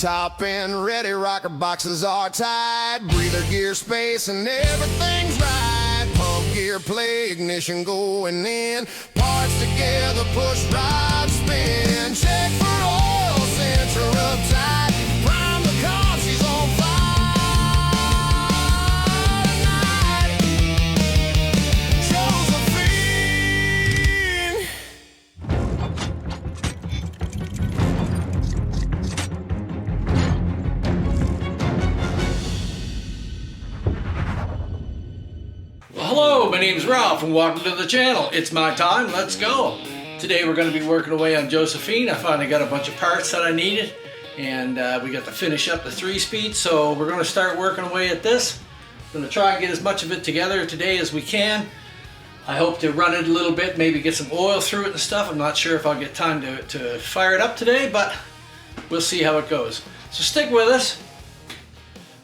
top and ready, rocker boxes are tight, breather gear space and everything's right. Pump gear play, ignition going in, parts together, push rod spin. Check for oil, center up tight, prime the car, she's on fire tonight. Josephine. Hello, my name is Ralph and welcome to the channel. It's my time, let's go. Today we're going to be working away on Josephine. I finally got a bunch of parts that I needed and we got to finish up the 3-speed, so we're going to start working away at this. I'm going to try and get as much of it together today as we can. I hope to run it a little bit, maybe get some oil through it and stuff. I'm not sure if I'll get time to fire it up today, but we'll see how it goes. So stick with us.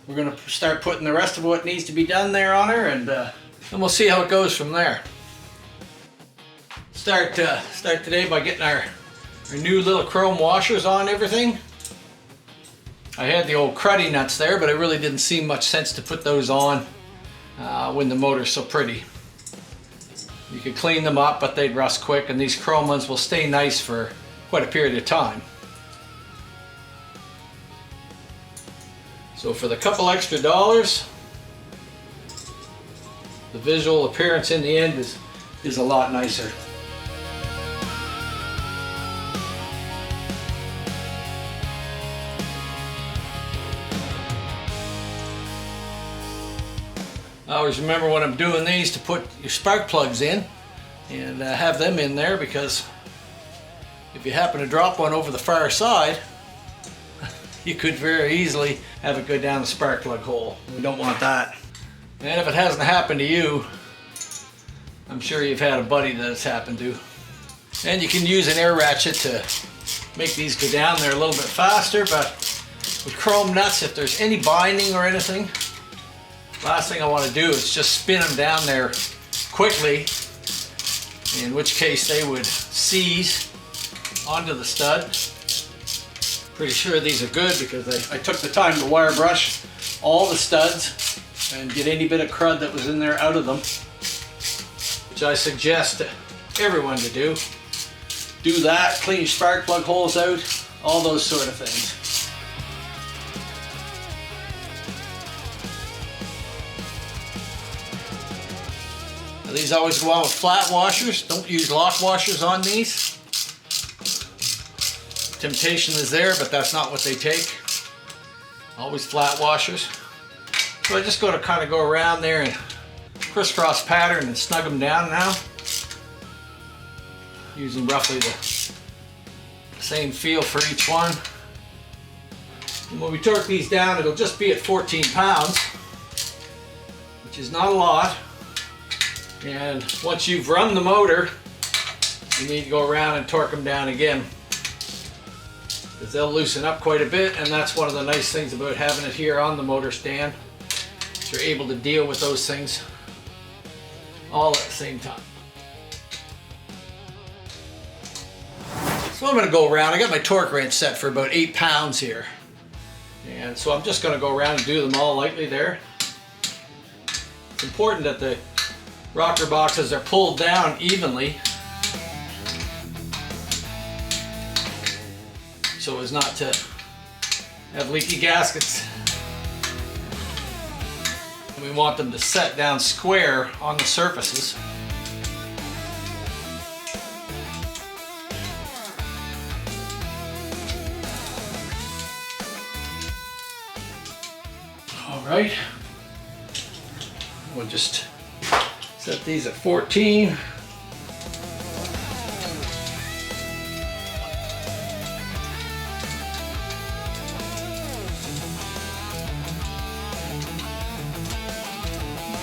We're going to start putting the rest of what needs to be done there on her, and we'll see how it goes from there. Start today by getting our new little chrome washers on everything. I had the old cruddy nuts there, but it really didn't seem much sense to put those on when the motor's so pretty. You could clean them up, but they'd rust quick, and these chrome ones will stay nice for quite a period of time. So for the couple extra dollars, the visual appearance in the end is a lot nicer. I always remember when I'm doing these to put your spark plugs in and have them in there, because if you happen to drop one over the far side, you could very easily have it go down the spark plug hole. We don't want that. And if it hasn't happened to you, I'm sure you've had a buddy that it's happened to. And you can use an air ratchet to make these go down there a little bit faster, but with chrome nuts, if there's any binding or anything, last thing I want to do is just spin them down there quickly, in which case they would seize onto the stud. Pretty sure these are good because I took the time to wire brush all the studs and get any bit of crud that was in there out of them, which I suggest to everyone to do. Do that, clean your spark plug holes out, all those sort of things. Now, these always go on with flat washers. Don't use lock washers on these. Temptation is there, but that's not what they take. Always flat washers. So I just got to kind of go around there and crisscross pattern and snug them down now, using roughly the same feel for each one. And when we torque these down, it'll just be at 14 pounds, which is not a lot. And once you've run the motor, you need to go around and torque them down again, because they'll loosen up quite a bit, and that's one of the nice things about having it here on the motor stand. You're able to deal with those things all at the same time. So I'm going to go around. I got my torque wrench set for about 8 pounds here, and so I'm just going to go around and do them all lightly there. It's important that the rocker boxes are pulled down evenly so as not to have leaky gaskets. And we want them to set down square on the surfaces. All right, we'll just set these at 14.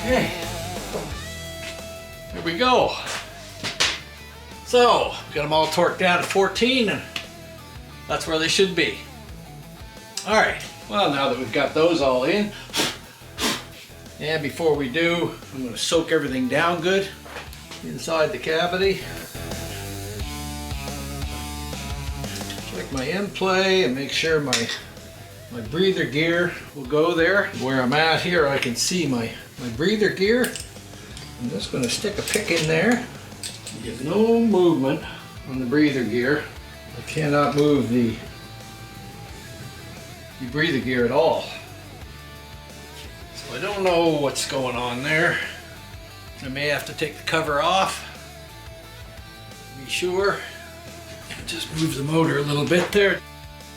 Okay, here we go. So, got them all torqued down to 14, and that's where they should be. All right, well, now that we've got those all in, and before we do, I'm going to soak everything down good inside the cavity. Check my end play and make sure my My breather gear will go there. Where I'm at here, I can see my breather gear. I'm just going to stick a pick in there. Get no movement on the breather gear. I cannot move the breather gear at all. So I don't know what's going on there. I may have to take the cover off. Be sure. Just move the motor a little bit there.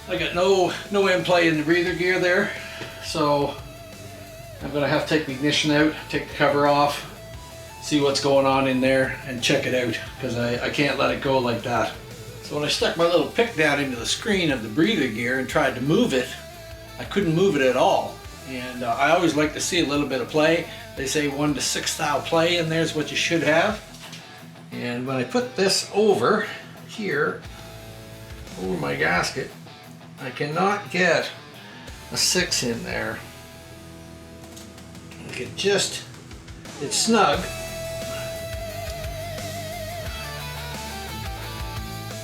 I got no end play in the breather gear there, so I'm gonna have to take the ignition out, take the cover off, see what's going on in there, and check it out, because I can't let it go like that. So when I stuck my little pick down into the screen of the breather gear and tried to move it, I couldn't move it at all. And I always like to see a little bit of play. They say 1 to 6 thou play in there is what you should have. And when I put this over here, over my gasket, I cannot get a 6 in there. I can just, it's snug.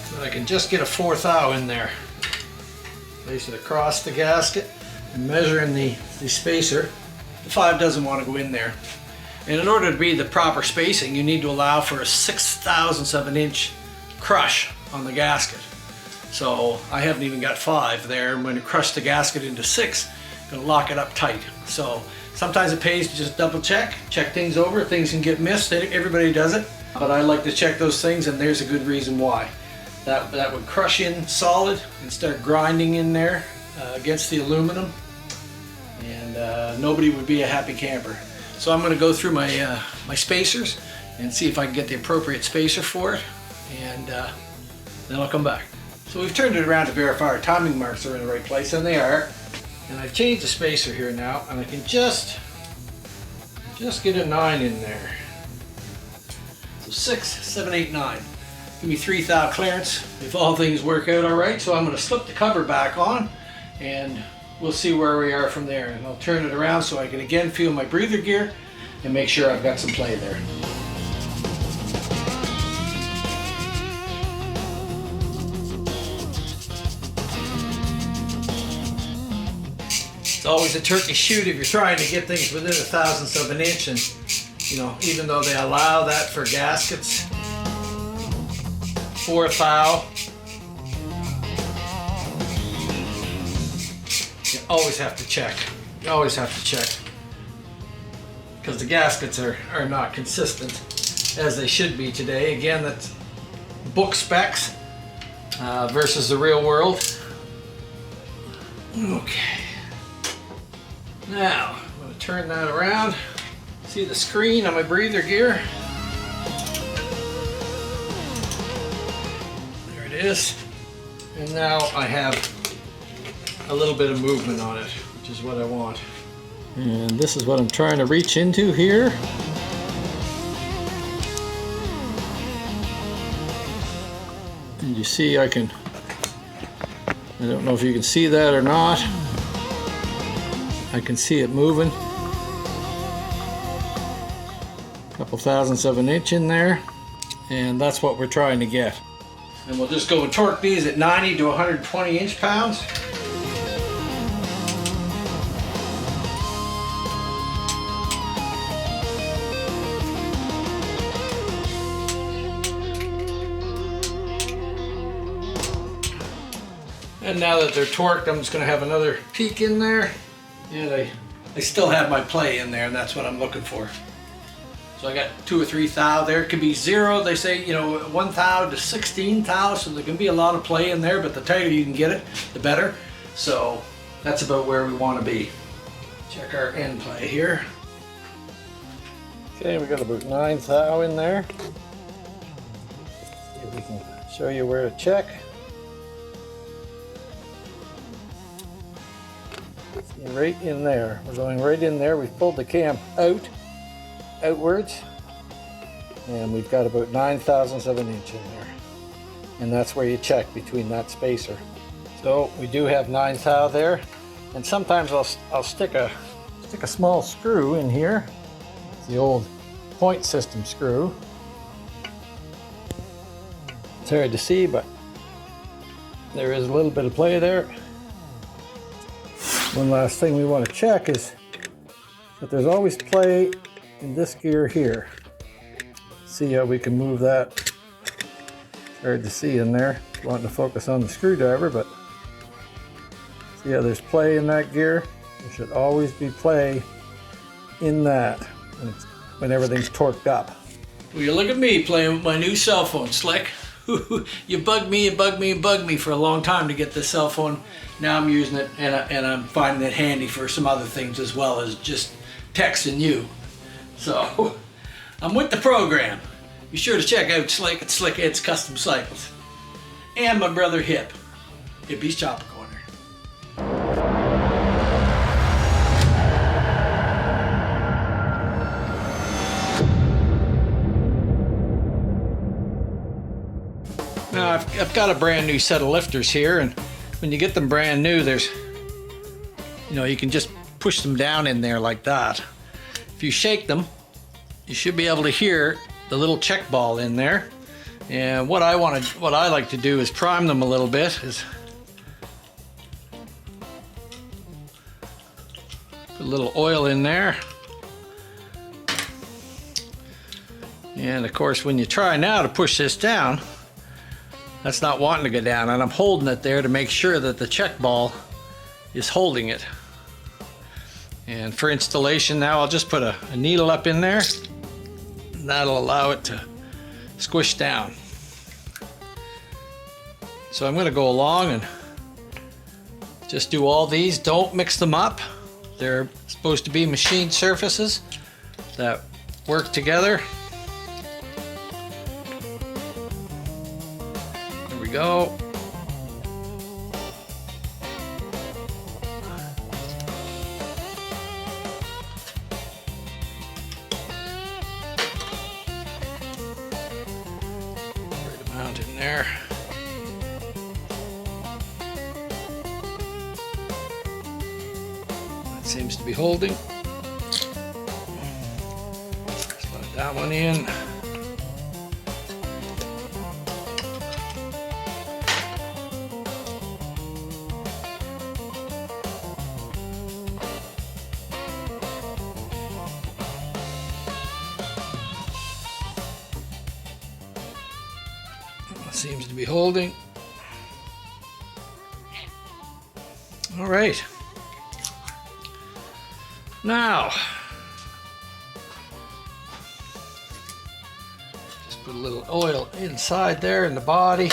So I can just get a 4 thou in there. Place it across the gasket and measuring the spacer. The 5 doesn't want to go in there. And in order to be the proper spacing, you need to allow for a 6/1000th of an inch crush on the gasket. So I haven't even got 5 there. I'm going to crush the gasket into 6, going to lock it up tight. So sometimes it pays to just double check things over. Things can get missed, everybody does it. But I like to check those things, and there's a good reason why. That would crush in solid and start grinding in there against the aluminum. And nobody would be a happy camper. So I'm going to go through my, my spacers and see if I can get the appropriate spacer for it. And then I'll come back. So we've turned it around to verify our timing marks are in the right place, and they are. And I've changed the spacer here now, and I can just get a 9 in there. So 6, 7, 8, 9. Give me 3 thou clearance if all things work out all right. So I'm going to slip the cover back on, and we'll see where we are from there. And I'll turn it around so I can again feel my breather gear and make sure I've got some play there. It's always a turkey shoot if you're trying to get things within 1/1000th of an inch, and you know, even though they allow that for gaskets, 4 thou, you always have to check. You always have to check, because the gaskets are not consistent as they should be today. Again, that's book specs versus the real world. Okay. Now, I'm going to turn that around. See the screen on my breather gear? There it is. And now I have a little bit of movement on it, which is what I want. And this is what I'm trying to reach into here. And you see I don't know if you can see that or not. I can see it moving. A couple thousandths of an inch in there, and that's what we're trying to get. And we'll just go and torque these at 90 to 120 inch-pounds. And now that they're torqued, I'm just going to have another peek in there. And I still have my play in there, and that's what I'm looking for. So I got 2 or 3 thou there. It could be 0. They say, you know, 1 thou to 16 thou, so there can be a lot of play in there, but the tighter you can get it, the better. So that's about where we want to be. Check our end play here. Okay, we got about 9 thou in there. See if we can show you where to check. Right in there. We're going right in there. We've pulled the cam outwards, and we've got about 9/1000th of an inch in there. And that's where you check between that spacer. So we do have 9 thou there, and sometimes I'll stick a small screw in here. It's the old point system screw. It's hard to see, but there is a little bit of play there. One last thing we want to check is that there's always play in this gear here. See how we can move that. It's hard to see in there. Wanting to focus on the screwdriver, but see how there's play in that gear? There should always be play in that when everything's torqued up. Well, you look at me playing with my new cell phone, Slick. You bugged me and bugged me and bugged me for a long time to get this cell phone. Now I'm using it, and I'm finding it handy for some other things as well as just texting you. So I'm with the program. Be sure to check out Slick at Slick Ed's Custom Cycles. And my brother Hip, Hippie's Chopper Corner. Now I've got a brand new set of lifters here, and when you get them brand new, there's, you can just push them down in there like that. If you shake them, you should be able to hear the little check ball in there. And what I like to do is prime them a little bit. Is put a little oil in there. And of course, when you try now to push this down, that's not wanting to go down, and I'm holding it there to make sure that the check ball is holding it. And for installation now, I'll just put a needle up in there. And that'll allow it to squish down. So I'm going to go along and just do all these. Don't mix them up. They're supposed to be machined surfaces that work together. There we go. Mount in there. That seems to be holding. Slide that one in. Seems to be holding. All right. Now, just put a little oil inside there in the body.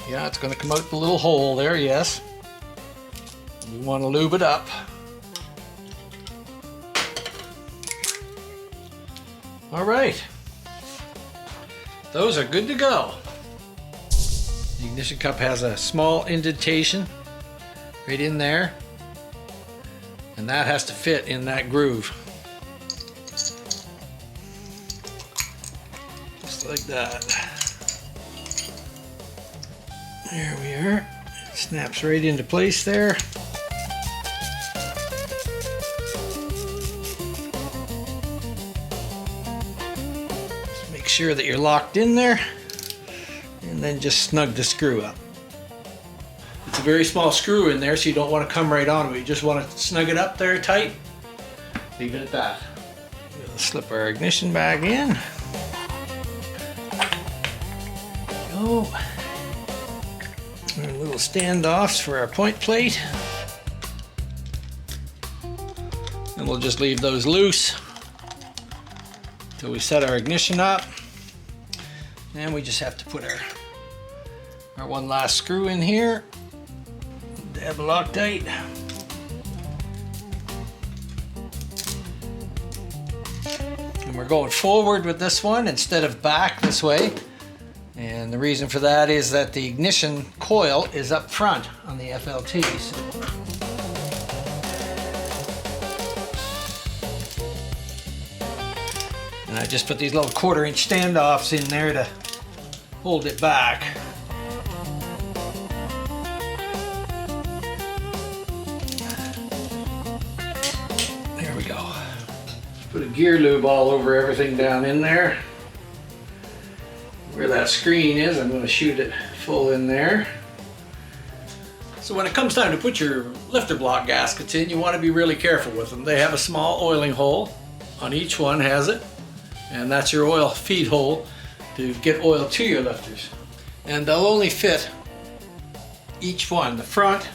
Yeah, it's going to come out the little hole there, yes. We want to lube it up. All right. Those are good to go. The ignition cup has a small indentation right in there, and that has to fit in that groove. Just like that. There we are. It snaps right into place there. Just make sure that you're locked in there, and then just snug the screw up. It's a very small screw in there, so you don't want to come right onto it. You just want to snug it up there tight. Leave it at that. We'll slip our ignition bag in. There we go. Our little standoffs for our point plate. And we'll just leave those loose until we set our ignition up. And we just have to put our one last screw in here. Dab Loctite. And we're going forward with this one instead of back this way. And the reason for that is that the ignition coil is up front on the FLTs. And I just put these little 1/4-inch standoffs in there to hold it back. gear lube all over everything down in there. Where that screen is, I'm going to shoot it full in there. So when it comes time to put your lifter block gaskets in, you want to be really careful with them. They have a small oiling hole on each one, has it, and that's your oil feed hole to get oil to your lifters. And they'll only fit each one, the front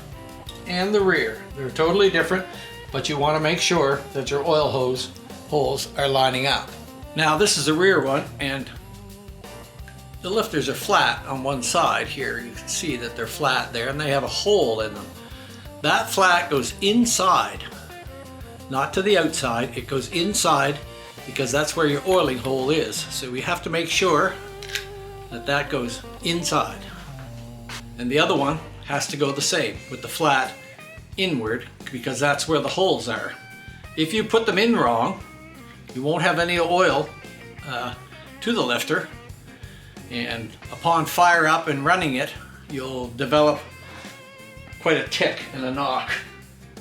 and the rear. They're totally different, but you want to make sure that your oil hose holes are lining up. Now this is the rear one, and the lifters are flat on one side here. You can see that they're flat there, and they have a hole in them. That flat goes inside, not to the outside. It goes inside because that's where your oiling hole is. So we have to make sure that that goes inside. And the other one has to go the same, with the flat inward, because that's where the holes are. If you put them in wrong, you won't have any oil to the lifter. And upon fire up and running it, you'll develop quite a tick and a knock.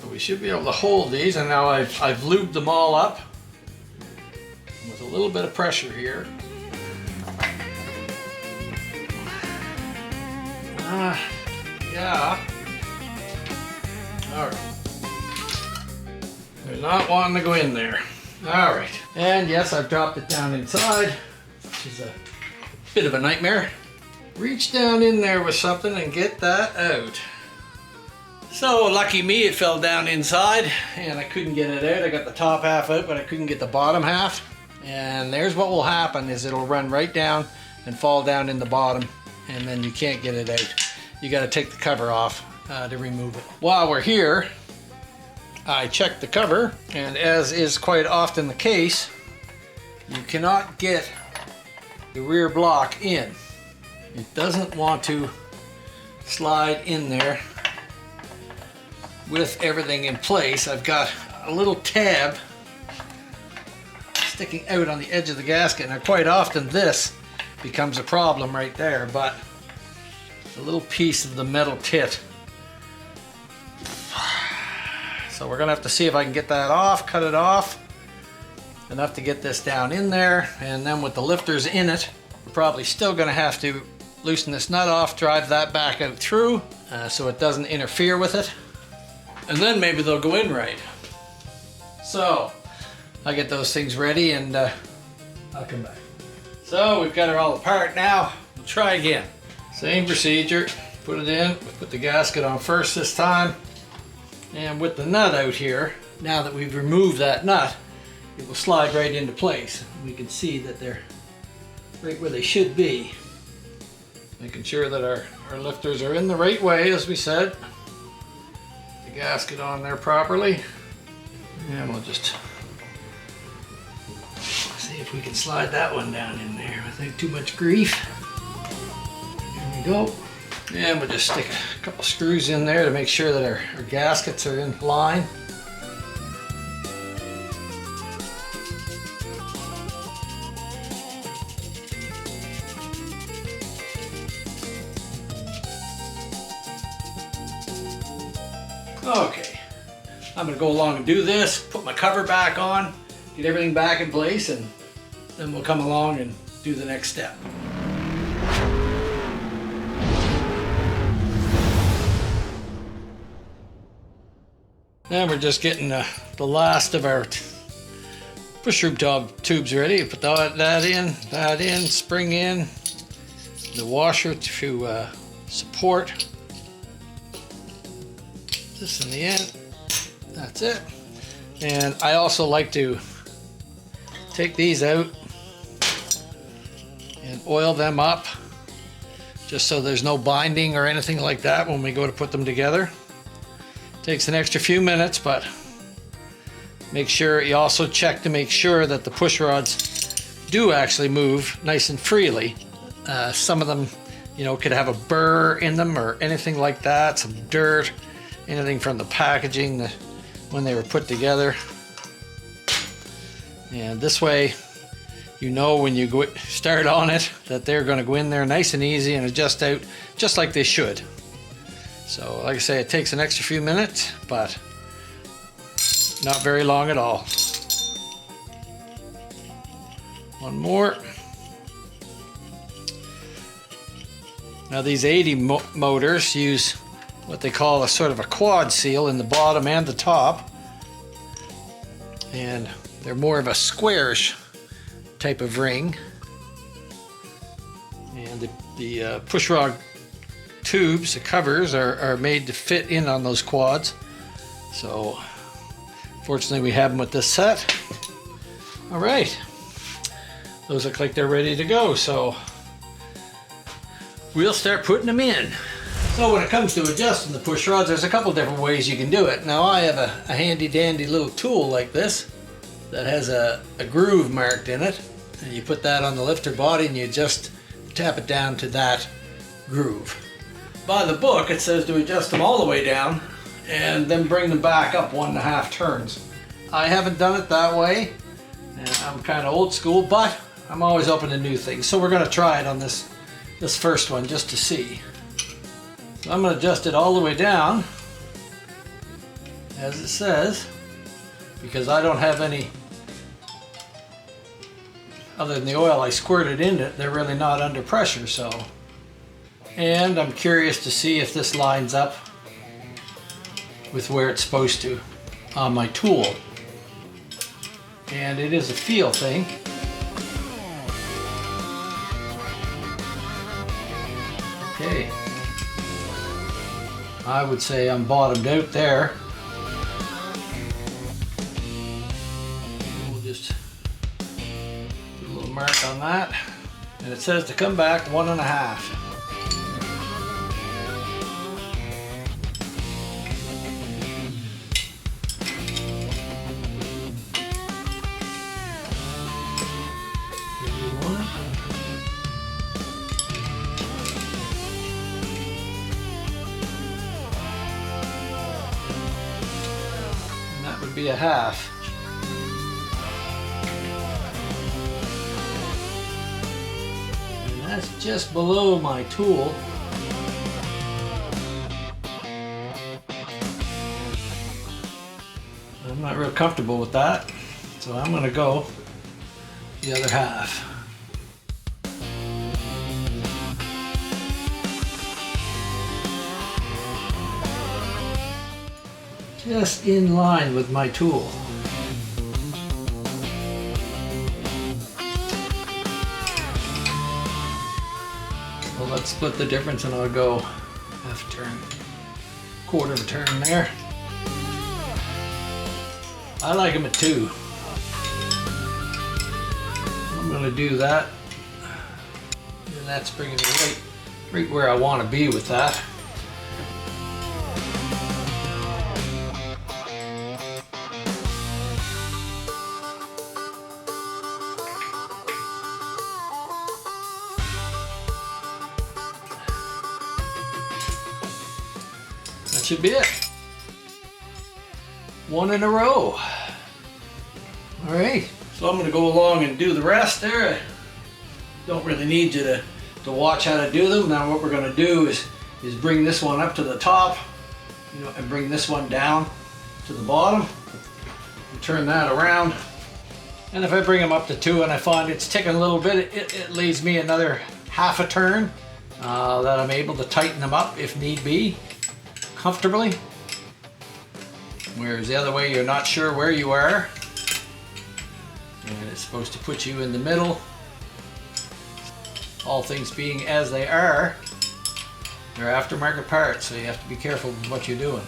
So we should be able to hold these, and now I've lubed them all up with a little bit of pressure here. Yeah. All right. They're not wanting to go in there. All right. And yes, I've dropped it down inside, which is a bit of a nightmare. Reach down in there with something and get that out. So lucky me, it fell down inside and I couldn't get it out. I got the top half out, but I couldn't get the bottom half. And there's what will happen, is it'll run right down and fall down in the bottom, and then you can't get it out. You got to take the cover off to remove it. While we're here, I checked the cover, and as is quite often the case, you cannot get the rear block in. It doesn't want to slide in there with everything in place. I've got a little tab sticking out on the edge of the gasket. Now quite often this becomes a problem right there, but a little piece of the metal tit. So we're gonna have to see if I can get that off, cut it off, enough to get this down in there, and then with the lifters in it, we're probably still gonna have to loosen this nut off, drive that back out through so it doesn't interfere with it, and then maybe they'll go in right. So I'll get those things ready and I'll come back. So we've got her all apart now. We'll try again. Same procedure, put it in, we'll put the gasket on first this time, and with the nut out here, now that we've removed that nut, it will slide right into place. We can see that they're right where they should be. Making sure that our lifters are in the right way, as we said. The gasket on there properly. And we'll just see if we can slide that one down in there without too much grief. There we go. And we'll just stick a couple screws in there to make sure that our gaskets are in line. Okay, I'm going to go along and do this, put my cover back on, get everything back in place, and then we'll come along and do the next step. Now we're just getting the last of our Pushrod tubes ready. Put that in, spring in, the washer to support this in the end. That's it. And I also like to take these out and oil them up, just so there's no binding or anything like that when we go to put them together. Takes an extra few minutes, but make sure you also check to make sure that the push rods do actually move nice and freely. Some of them, you know, could have a burr in them or anything like that, some dirt, anything from the packaging when they were put together. And this way, you know when you start on it that they're going to go in there nice and easy and adjust out just like they should. So like I say, it takes an extra few minutes, but not very long at all. One more. Now these 80 motors use what they call a sort of a quad seal in the bottom and the top. And they're more of a squarish type of ring. And the pushrod tubes, the covers, are made to fit in on those quads. So fortunately we have them with this set. All right, those look like they're ready to go, so we'll start putting them in. So when it comes to adjusting the push rods, there's a couple different ways you can do it. Now I have a handy dandy little tool like this that has a groove marked in it, and you put that on the lifter body and you just tap it down to that groove. By the book it says to adjust them all the way down and then bring them back up 1.5 turns. I haven't done it that way, and I'm kind of old school, but I'm always open to new things. So we're going to try it on this first one just to see. So I'm going to adjust it all the way down as it says, because I don't have any other than the oil I squirted in it. They're really not under pressure, so. And I'm curious to see if this lines up with where it's supposed to on my tool. And it is a feel thing. Okay. I would say I'm bottomed out there. We'll just put a little mark on that. And it says to come back 1.5. Be a half. And that's just below my tool. I'm not real comfortable with that, so I'm going to go the other half. Just in line with my tool. So let's split the difference and I'll go half a turn, quarter of a turn there. I like them at 2. I'm going to do that. And that's bringing me right where I want to be with that. Should be it. 1 in a row. All right, so I'm going to go along and do the rest there. I don't really need you to watch how to do them. Now what we're going to do is bring this one up to the top, and bring this one down to the bottom. And turn that around. And if I bring them up to 2 and I find it's ticking a little bit, it leaves me another half a turn that I'm able to tighten them up if need be, comfortably. Whereas the other way, you're not sure where you are, and it's supposed to put you in the middle. All things being as they are, they're aftermarket parts, so you have to be careful with what you're doing.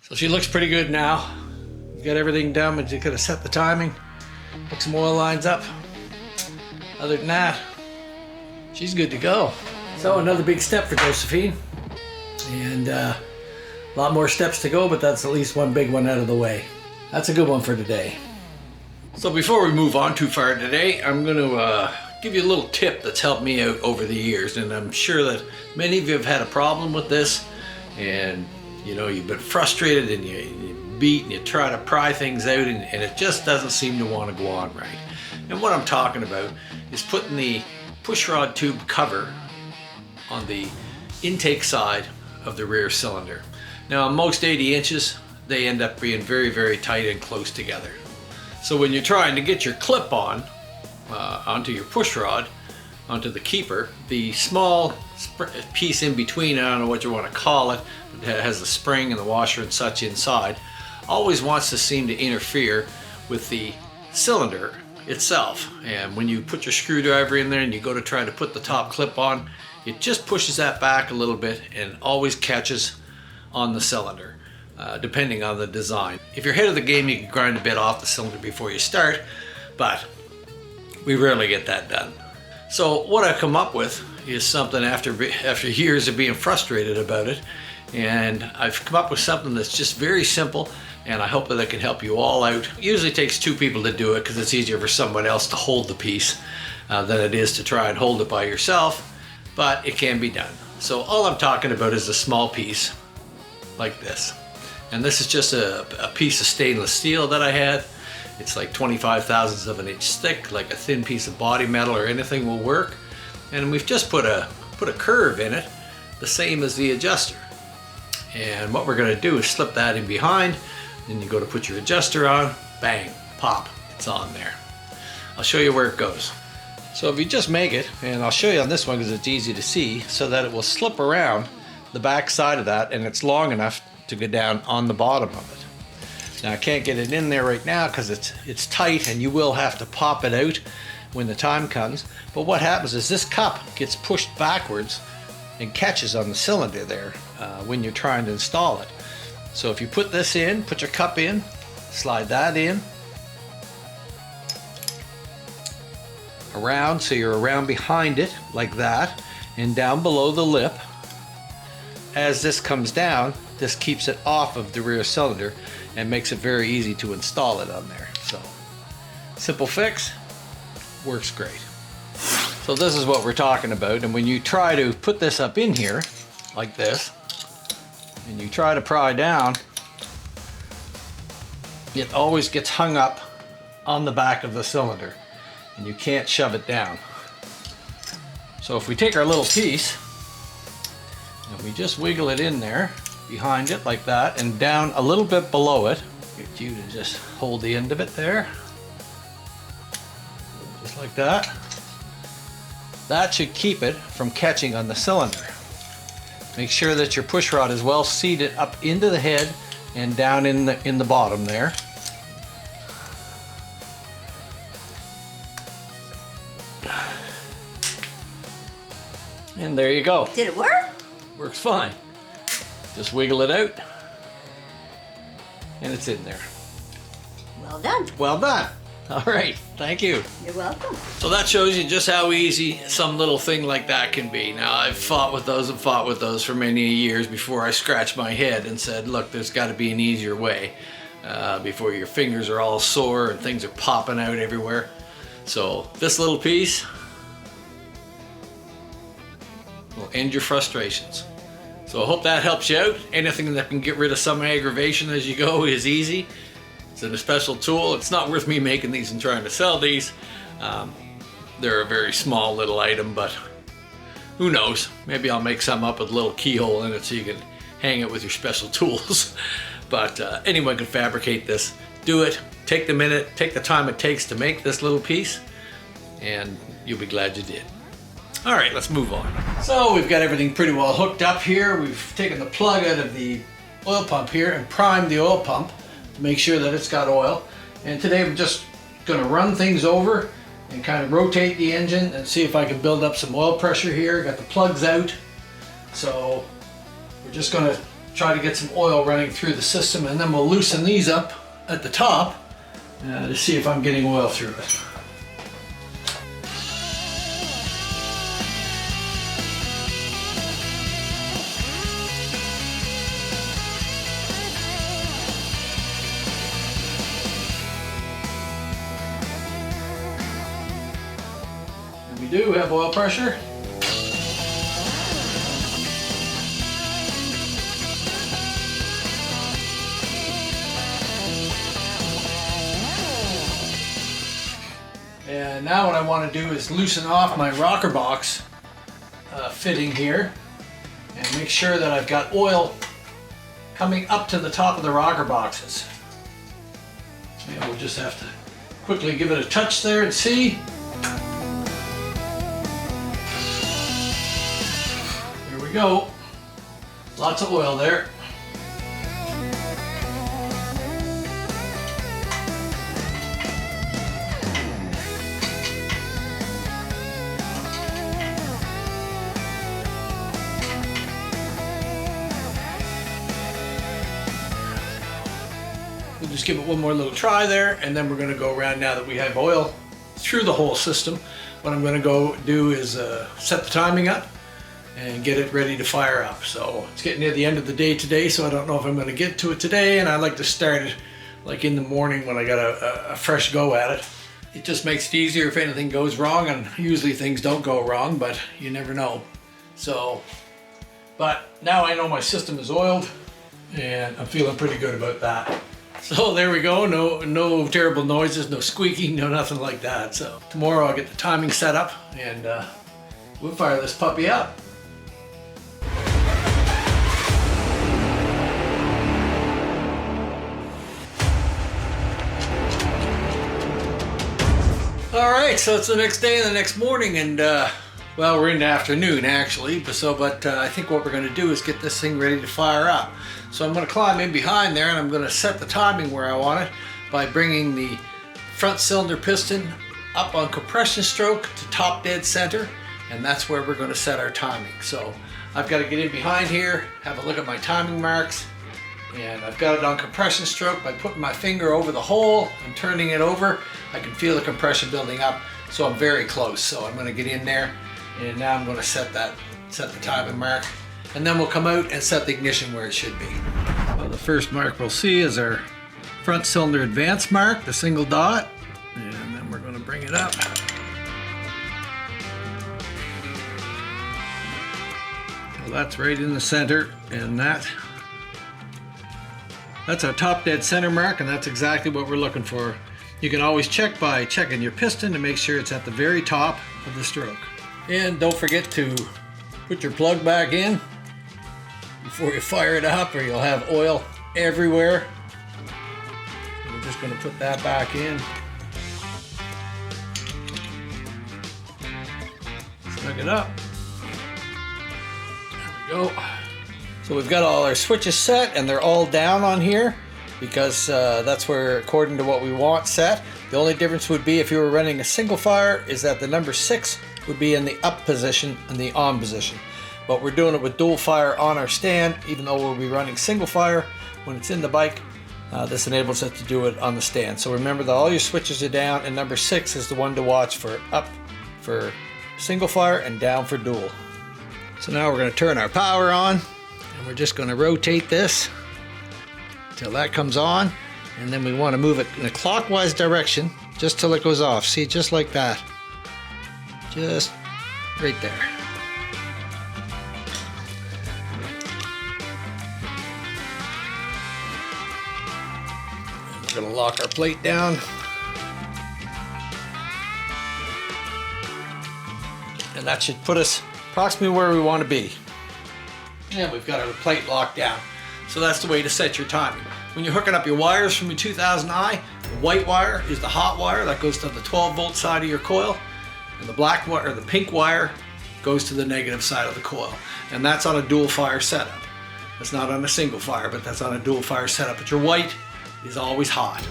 So she looks pretty good now. We've got everything done, but you could have set the timing, hook some oil lines up. Other than that, she's good to go. So another big step for Josephine, and a lot more steps to go, but that's at least one big one out of the way. That's a good one for today. So before we move on too far today, I'm going to give you a little tip that's helped me out over the years, and I'm sure that many of you have had a problem with this, and you've been frustrated and you beat and you try to pry things out, and it just doesn't seem to want to go on right. And what I'm talking about is putting the pushrod tube cover on the intake side of the rear cylinder. Now on most 80 inches, they end up being very, very tight and close together. So when you're trying to get your clip on onto your push rod, onto the keeper, the small piece in between, I don't know what you want to call it, that has the spring and the washer and such inside, always wants to seem to interfere with the cylinder itself. And when you put your screwdriver in there and you go to try to put the top clip on, it just pushes that back a little bit and always catches on the cylinder, depending on the design. If you're ahead of the game, you can grind a bit off the cylinder before you start, but we rarely get that done. So what I've come up with is something after years of being frustrated about it, and I've come up with something that's just very simple, and I hope that I can help you all out. It usually takes two people to do it because it's easier for someone else to hold the piece than it is to try and hold it by yourself, but it can be done. So all I'm talking about is a small piece like this. And this is just a piece of stainless steel that I had. It's like 25 thousandths of an inch thick, like a thin piece of body metal or anything will work. And we've just put a curve in it, the same as the adjuster. And what we're gonna do is slip that in behind, then you go to put your adjuster on, bang, pop, it's on there. I'll show you where it goes. So if you just make it, and I'll show you on this one because it's easy to see, so that it will slip around the back side of that, and it's long enough to go down on the bottom of it. Now I can't get it in there right now because it's tight, and you will have to pop it out when the time comes. But what happens is this cup gets pushed backwards and catches on the cylinder there when you're trying to install it. So if you put this in, put your cup in, slide that in, around, so you're around behind it like that, and down below the lip. As this comes down, this keeps it off of the rear cylinder and makes it very easy to install it on there. So simple fix, works great. So this is what we're talking about, and when you try to put this up in here like this and you try to pry down, it always gets hung up on the back of the cylinder and you can't shove it down. So if we take our little piece and we just wiggle it in there behind it like that and down a little bit below it, get you to just hold the end of it there, just like that. That should keep it from catching on the cylinder. Make sure that your push rod is well seated up into the head and down in the bottom there. And there you go. Did it work? Works fine. Just wiggle it out and it's in there. Well done. Well done. All right, thank you. You're welcome. So that shows you just how easy some little thing like that can be. Now, I've fought with those for many years before I scratched my head and said, look, there's got to be an easier way before your fingers are all sore and things are popping out everywhere. So this little piece will end your frustrations. So I hope that helps you out. Anything that can get rid of some aggravation as you go is easy. It's a special tool. It's not worth me making these and trying to sell these. They're a very small little item, but who knows? Maybe I'll make some up with a little keyhole in it so you can hang it with your special tools. But anyone can fabricate this. Do it. Take the minute, take the time it takes to make this little piece, and you'll be glad you did. All right, let's move on. So we've got everything pretty well hooked up here. We've taken the plug out of the oil pump here and primed the oil pump to make sure that it's got oil. And today I'm just gonna run things over and kind of rotate the engine and see if I can build up some oil pressure here. Got the plugs out. So we're just gonna try to get some oil running through the system, and then we'll loosen these up at the top to see if I'm getting oil through it. We do have oil pressure. And now what I want to do is loosen off my rocker box fitting here and make sure that I've got oil coming up to the top of the rocker boxes. And we'll just have to quickly give it a touch there and see. There we go. Lots of oil there. We'll just give it one more little try there, and then we're going to go around now that we have oil through the whole system. What I'm going to go do is set the timing up and get it ready to fire up. So it's getting near the end of the day today, so I don't know if I'm going to get to it today, and I like to start it like in the morning when I got a fresh go at it. It just makes it easier if anything goes wrong, and usually things don't go wrong, but you never know. So, but now I know my system is oiled, and I'm feeling pretty good about that. So there we go, no terrible noises, no squeaking, no nothing like that. So tomorrow I'll get the timing set up, and we'll fire this puppy up. All right, so it's the next day and the next morning, and well, we're in the afternoon actually, but I think what we're going to do is get this thing ready to fire up. So I'm going to climb in behind there, and I'm going to set the timing where I want it by bringing the front cylinder piston up on compression stroke to top dead center, and that's where we're going to set our timing. So I've got to get in behind here, have a look at my timing marks, and I've got it on compression stroke. By putting my finger over the hole and turning it over, I can feel the compression building up, so I'm very close. So I'm going to get in there, and now I'm going to set the timing mark, and then we'll come out and set the ignition where it should be. Well, the first mark we'll see is our front cylinder advance mark, the single dot, and then we're going to bring it up. Well, that's right in the center, and that's our top dead center mark, and that's exactly what we're looking for. You can always check by checking your piston to make sure it's at the very top of the stroke. And don't forget to put your plug back in before you fire it up, or you'll have oil everywhere. So we're just going to put that back in. Snug it up. There we go. So we've got all our switches set, and they're all down on here because that's where, according to what we want set. The only difference would be if you were running a single fire is that the number 6 would be in the up position and the on position. But we're doing it with dual fire on our stand, even though we'll be running single fire when it's in the bike. This enables us to do it on the stand. So remember that all your switches are down, and number 6 is the one to watch for up for single fire and down for dual. So now we're going to turn our power on, and we're just going to rotate this till that comes on, and then we want to move it in a clockwise direction just till it goes off. See, just like that. Just right there. And we're going to lock our plate down. And that should put us approximately where we want to be. And we've got our plate locked down. So that's the way to set your timing. When you're hooking up your wires from your 2000i, the white wire is the hot wire that goes to the 12-volt side of your coil, and the black wire, or the pink wire, goes to the negative side of the coil. And that's on a dual fire setup. That's not on a single fire, but that's on a dual fire setup. But your white is always hot.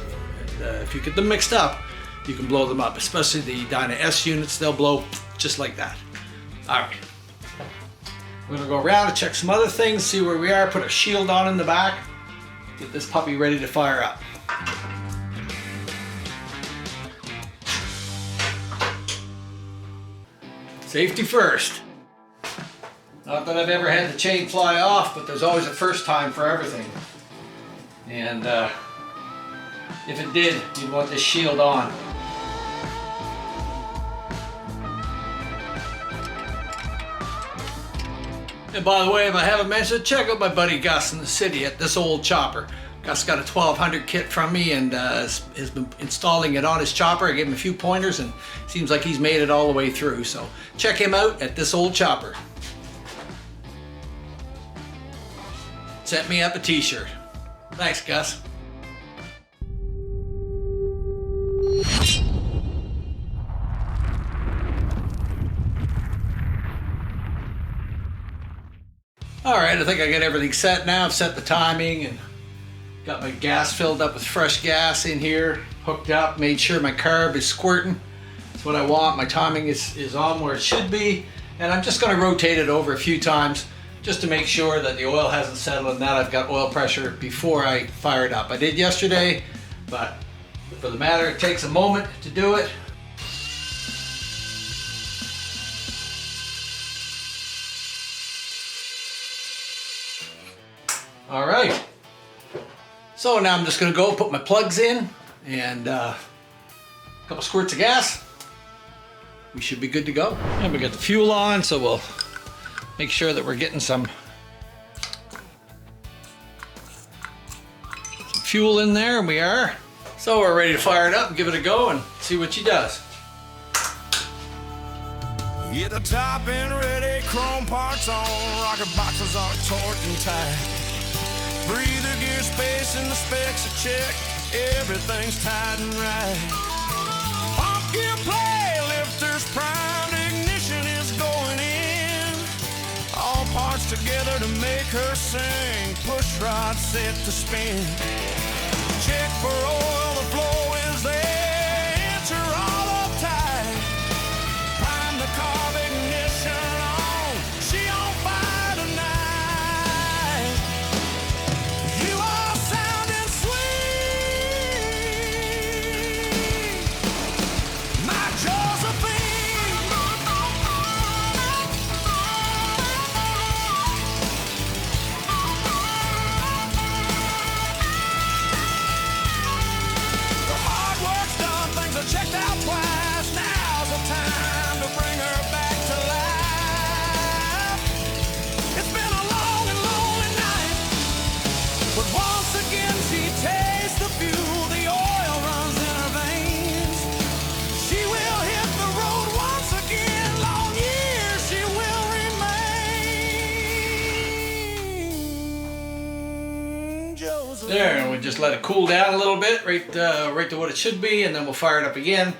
And if you get them mixed up, you can blow them up, especially the Dyna S units. They'll blow just like that. All right. We're gonna go around and check some other things, see where we are, put a shield on in the back, get this puppy ready to fire up. Safety first. Not that I've ever had the chain fly off, but there's always a first time for everything. And if it did, you'd want this shield on. And by the way, if I haven't mentioned, check out my buddy Gus in the city at This Old Chopper. Gus got a 1200 kit from me and has been installing it on his chopper. I gave him a few pointers and seems like he's made it all the way through. So check him out at This Old Chopper. sent me up a t-shirt. Thanks, Gus. All right, I think I got everything set now. I've set the timing and got my gas filled up with fresh gas in here, hooked up, made sure my carb is squirting. That's what I want. My timing is on where it should be. And I'm just gonna rotate it over a few times just to make sure that the oil hasn't settled and that I've got oil pressure before I fire it up. I did yesterday, but for the matter, it takes a moment to do it. All right. So now I'm just gonna go put my plugs in and a couple squirts of gas. We should be good to go. And we got the fuel on, so we'll make sure that we're getting some fuel in there, and we are. So we're ready to fire it up and give it a go and see what she does. Get the top end ready, chrome parts on, rocker boxes are torqued and tight. Breather gear space and the specs are checked, everything's tight and right. Pump gear play, lifters primed, ignition is going in. All parts together to make her sing, pushrod set to spin. Check for oil, the flow is there, enter all uptight. Prime the carb, ignition on, she on fire tonight. You are sounding sweet, my Josephine. The hard work's done, things are checked out twice. Now's the time to bring her back to life. It's been a long and lonely night, but once again she tastes the fuel, the oil runs in her veins. She will hit the road once again, long years she will remain. Joseph. There, and we just let it cool down a little bit, right to what it should be, and then we'll fire it up again.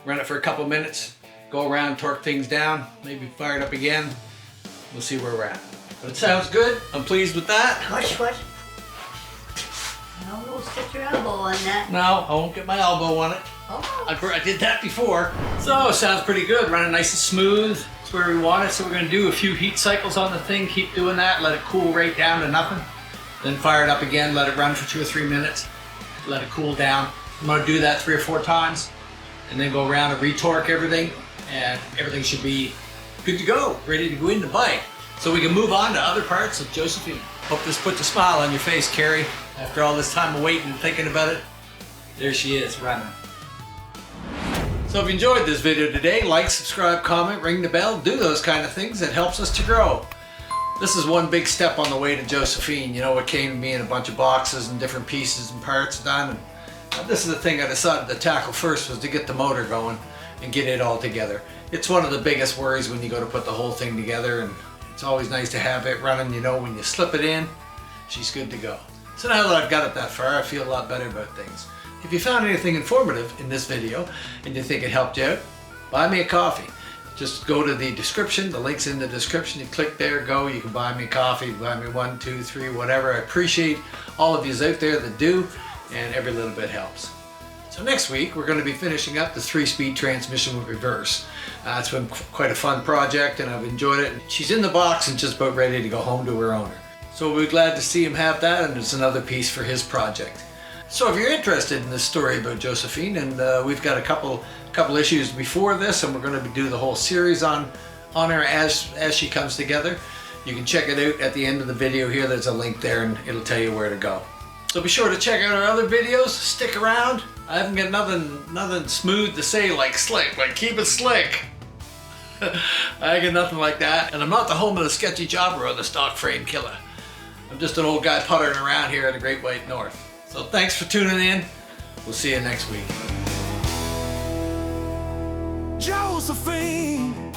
Run it for a couple minutes, go around, torque things down, maybe fire it up again. We'll see where we're at. But it sounds good. I'm pleased with that. Push. No, we'll stick your elbow on that. No, I won't get my elbow on it. Oh, I did that before. So it sounds pretty good, running nice and smooth. It's where we want it. So we're gonna do a few heat cycles on the thing, keep doing that, let it cool right down to nothing. Then fire it up again, let it run for 2 or 3 minutes, let it cool down. I'm gonna do that 3 or 4 times, and then go around and retorque everything, and everything should be good to go, ready to go in the bike. So we can move on to other parts of Josephine. Hope this puts a smile on your face, Carrie. After all this time of waiting and thinking about it, there she is, running. So if you enjoyed this video today, like, subscribe, comment, ring the bell, do those kind of things. It helps us to grow. This is one big step on the way to Josephine. You know, it came to me in a bunch of boxes and different pieces and parts done. And this is the thing I decided to tackle first, was to get the motor going and get it all together. It's one of the biggest worries when you go to put the whole thing together, and it's always nice to have it running. You know, when you slip it in, she's good to go. So now that I've got it that far, I feel a lot better about things. If you found anything informative in this video and you think it helped you out, buy me a coffee. Just go to the description, the link's in the description, you click there, go, you can buy me a coffee, buy me 1, 2, 3, whatever. I appreciate all of you out there that do, and every little bit helps. So next week, we're going to be finishing up the 3-speed transmission with reverse. It's been quite a fun project, and I've enjoyed it. She's in the box and just about ready to go home to her owner. So we're glad to see him have that, and it's another piece for his project. So if you're interested in this story about Josephine, and we've got a couple issues before this, and we're going to do the whole series on her as she comes together. You can check it out at the end of the video here. There's a link there, and it'll tell you where to go. So be sure to check out our other videos. Stick around. I haven't got nothing smooth to say like slick, like keep it slick. I got nothing like that, and I'm not the home of the sketchy jobber or the stock frame killer. I'm just an old guy puttering around here in the Great White North. So thanks for tuning in. We'll see you next week. Josephine.